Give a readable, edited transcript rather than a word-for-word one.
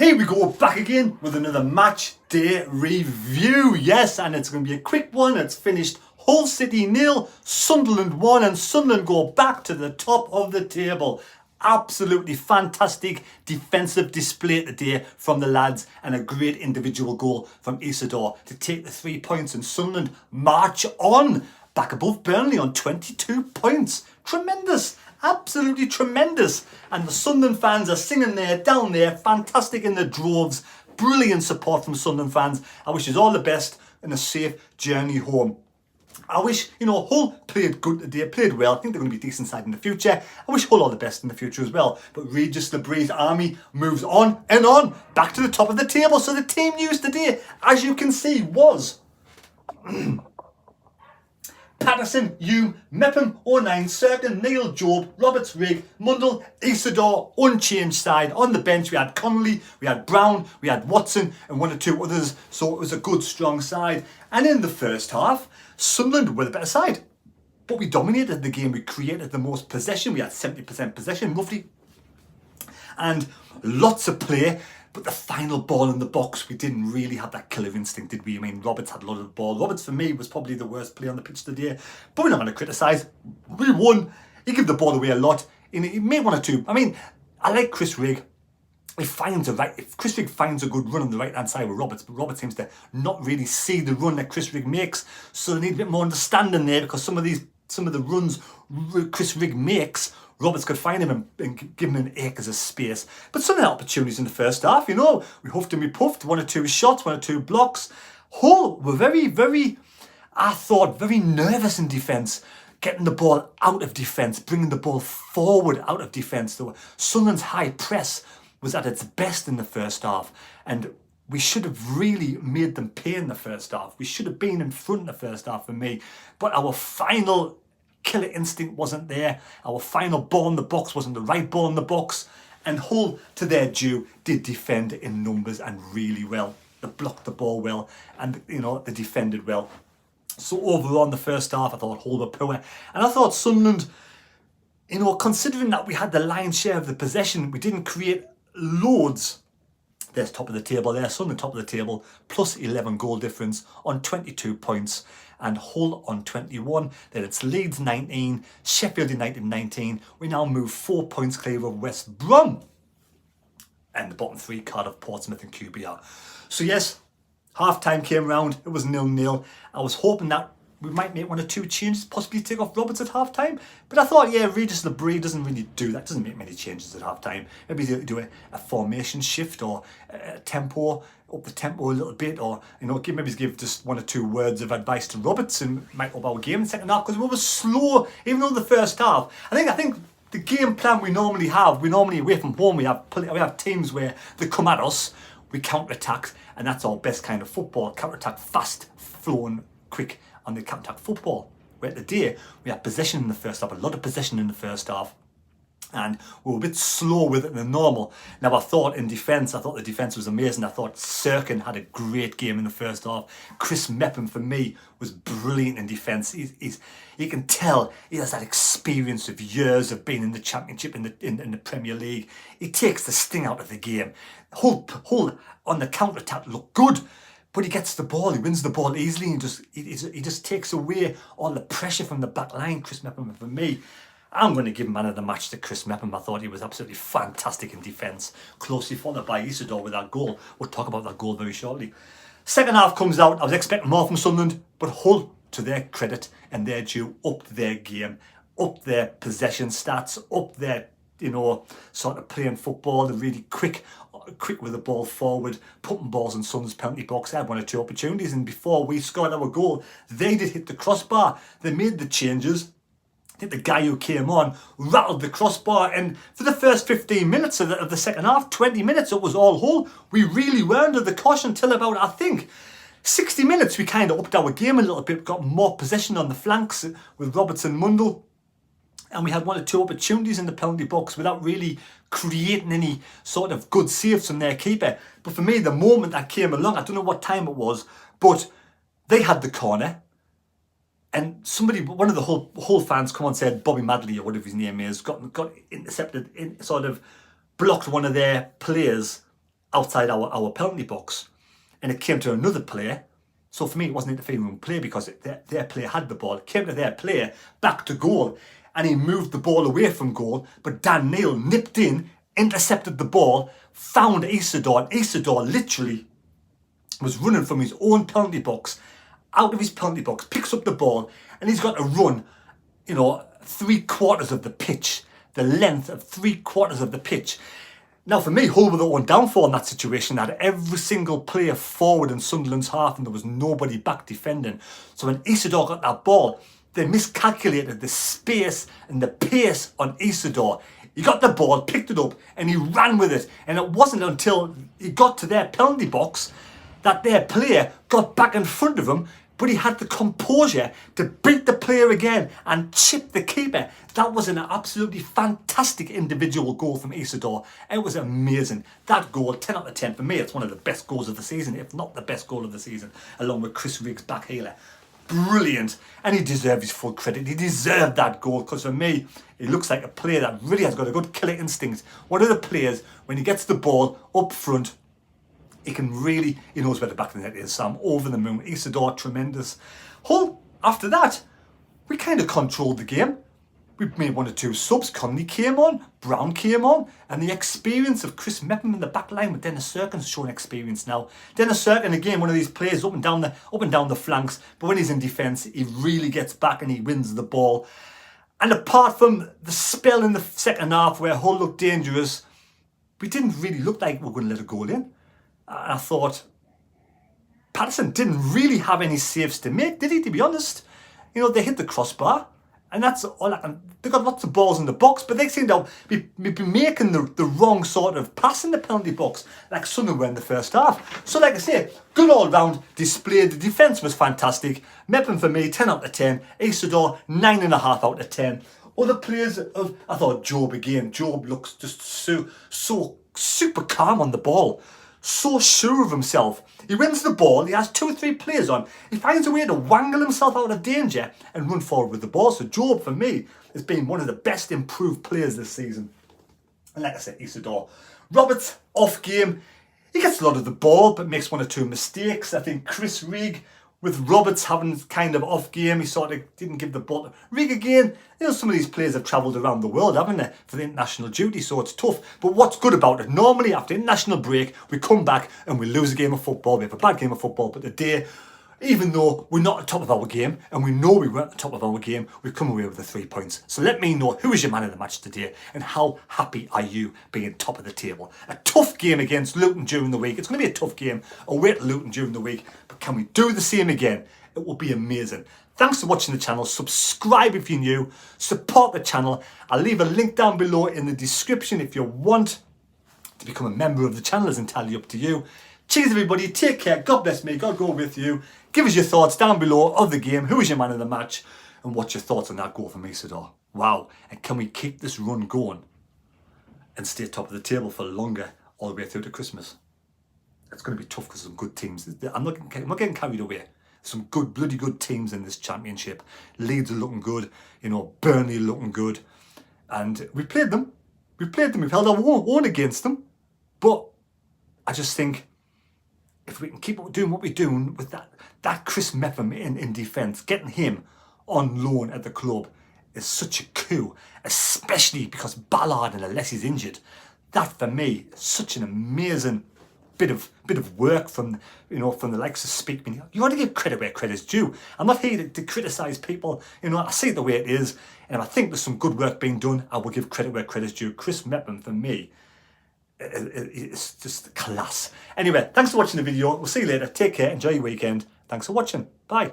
Here we go, back again with another match day review. Yes, and it's going to be a quick one. It's finished Hull City 0, Sunderland 1, and Sunderland go back to the top of the table. Absolutely fantastic defensive display today from the lads, and a great individual goal from Isidore to take the 3 points, and Sunderland march on back above Burnley on 22 points. Tremendous. Absolutely tremendous. And the Sunderland fans are singing there, down there, fantastic in the droves. Brilliant support from Sunderland fans. I wish you all the best and a safe journey home. I wish, Hull played good today, played well. I think they're going to be a decent side in the future. I wish Hull all the best in the future as well. But Regis LeBrie's army moves on and on, back to the top of the table. So the team news today, as you can see, was Patterson, Hume, Mepham, O'Nien, Serkin, Neil, Job, Roberts, Rigg, Mundle, Isidore, unchanged side. On the bench we had Connolly, we had Brown, we had Watson and one or two others. So it was a good strong side. And in the first half, Sunderland were the better side. But we dominated the game. We created the most possession. We had 70% possession roughly. And lots of play. But the final ball in the box, we didn't really have that killer instinct, did we? I mean, Roberts had a lot of the ball. Roberts, for me, was probably the worst player on the pitch today. But we're not going to criticise. We won. He gave the ball away a lot. He made one or two. I mean, I like Chris Rigg. If Chris Rigg finds a good run on the right-hand side with Roberts, but Roberts seems to not really see the run that Chris Rigg makes. So they need a bit more understanding there, because some of the runs Chris Rigg makes, Roberts could find him and give him an acres of space. But some of the opportunities in the first half, we huffed and we puffed, one or two shots, one or two blocks. Hull were very nervous in defence, getting the ball out of defence, bringing the ball forward out of defence. Sunderland's high press was at its best in the first half, and we should have really made them pay in the first half. We should have been in front in the first half for me, but our final killer instinct wasn't there. Our final ball in the box wasn't the right ball in the box, and Hull, to their due, did defend in numbers and really well. They blocked the ball well, and they defended well. So overall in the first half, I thought Hull were poor, and I thought Sunderland, considering that we had the lion's share of the possession, we didn't create loads. There's top of the table there, Sunderland top of the table, plus 11 goal difference on 22 points, and Hull on 21. Then it's Leeds 19, Sheffield United 19. We now move 4 points clear of West Brom. And the bottom three, Cardiff, Portsmouth and QPR. So yes, half-time came round, it was 0-0. I was hoping that we might make one or two changes, possibly take off Roberts at half-time. But I thought, Regis LeBrie doesn't really do that, doesn't make many changes at half-time. Maybe do a formation shift or a tempo, up the tempo a little bit, or, maybe give just one or two words of advice to Roberts and might up our game in the second half, because we were slow, even though in the first half. I think the game plan we normally away from home, we have teams where they come at us, we counter-attack, and that's our best kind of football. Counter-attack, fast, flowing, quick, on the counter-attack football. Where today we had possession in the first half, a lot of possession in the first half, and we were a bit slow with it than normal. Now I thought the defence was amazing. I thought Serkin had a great game in the first half. Chris Mepham, for me, was brilliant in defence. You can tell he has that experience of years of being in the Championship, in the Premier League. He takes the sting out of the game. Hull on the counter-attack looked good, but he gets the ball, he wins the ball easily, and he just takes away all the pressure from the back line. Chris Mepham, for me, I'm going to give man of the match to Chris Mepham. I thought he was absolutely fantastic in defence, closely followed by Isidore with that goal. We'll talk about that goal very shortly. Second half comes out, I was expecting more from Sunderland, but Hull, to their credit and their due, upped their game, upped their possession stats, upped their sort of playing football. They're really quick with the ball forward, putting balls in Sunderland's penalty box. They had one or two opportunities, and before we scored our goal, they did hit the crossbar. They made the changes. I think the guy who came on rattled the crossbar, and for the first 15 minutes of the second half, 20 minutes, it was all Hull. We really were under the caution till about, I think, 60 minutes. We kind of upped our game a little bit, got more possession on the flanks with Roberts and Mundle. And we had one or two opportunities in the penalty box without really creating any sort of good saves from their keeper. But for me, the moment that came along, I don't know what time it was, but they had the corner. And one of the Hull fans come on and said, Bobby Madley, or whatever his name is, got intercepted, blocked one of their players outside our penalty box, and it came to another player. So for me, it wasn't interfering with play because their player had the ball. It came to their player, back to goal, and he moved the ball away from goal. But Dan Neil nipped in, intercepted the ball, found Isidore, and Isidore literally was running from his own penalty box, out of his penalty box, picks up the ball, and he's got to run, 3/4 of the pitch, the length of 3/4 of the pitch. Now, for me, Hull were the one downfall in that situation. They had every single player forward in Sunderland's half, and there was nobody back defending. So when Isidore got that ball, they miscalculated the space and the pace on Isidore. He got the ball, picked it up, and he ran with it. And it wasn't until he got to their penalty box that their player got back in front of him, but he had the composure to beat the player again and chip the keeper. That was an absolutely fantastic individual goal from Isidore. It was amazing. That goal, 10 out of 10 for me. It's one of the best goals of the season, if not the best goal of the season, along with Chris Riggs' back healer. Brilliant. And he deserved his full credit. He deserved that goal, because for me, he looks like a player that really has got a good killer instinct. One of the players, when he gets the ball up front, he knows where the back of the net is. So I'm over the moon. Isidore, tremendous. Hull, after that, we kind of controlled the game. We made 1 or 2 subs. Conley came on, Brown came on, and the experience of Chris Mepham in the back line with Dennis Serkin's showing experience now. Dennis Serkin, again, one of these players up and down the flanks, but when he's in defence, he really gets back and he wins the ball. And apart from the spell in the second half where Hull looked dangerous, we didn't really look like we were going to let a goal in. I thought Patterson didn't really have any saves to make, did he, to be honest? They hit the crossbar, and that's all. They got lots of balls in the box, but they seem to be making the wrong sort of pass in the penalty box, like Sunderland were in the first half. So like I say, good all-round display. The defence was fantastic. Mepham for me, 10 out of 10. Isidore, 9.5 out of 10. Other players, I thought Job again. Job looks just so super calm on the ball. So sure of himself. He wins the ball, he has 2 or 3 players on, he finds a way to wangle himself out of danger and run forward with the ball. So Job, for me, has been one of the best improved players this season. And like I said, Isidore. Roberts, off game, he gets a lot of the ball but makes 1 or 2 mistakes. I think Chris Rigg, with Roberts having kind of off game, he sort of didn't give the ball to Rigg again. Some of these players have travelled around the world, haven't they, for the international duty, so it's tough. But what's good about it, normally after international break, we come back and we lose a game of football. We have a bad game of football, but today, even though we're not at the top of our game, and we know we weren't at the top of our game, we've come away with the 3 points. So let me know who is your man of the match today, and how happy are you being top of the table. A tough game against Luton during the week. It's going to be a tough game away to Luton during the week, but can we do the same again? It will be amazing. Thanks for watching the channel. Subscribe if you're new. Support the channel. I'll leave a link down below in the description if you want to become a member of the channel. It's entirely up to you. Cheers everybody, take care, God bless me, God go with you. Give us your thoughts down below of the game, who is your man of the match, and what's your thoughts on that goal from Isidore. Wow, and can we keep this run going and stay top of the table for longer, all the way through to Christmas? It's going to be tough because some good teams. I'm not getting carried away. Some good, bloody good teams in this championship. Leeds are looking good, Burnley are looking good. And we played them. We've held our own against them. But I just think, if we can keep doing what we're doing with that Chris Mepham in defence, getting him on loan at the club is such a coup, especially because Ballard and Alessi's injured. That for me is such an amazing bit of work from the likes of Speakman. You got to give credit where credit's due. I'm not here to criticise people. I see it the way it is, and if I think there's some good work being done, I will give credit where credit's due. Chris Mepham for me, it's just class. Anyway, thanks for watching the video. We'll see you later. Take care. Enjoy your weekend. Thanks for watching. Bye.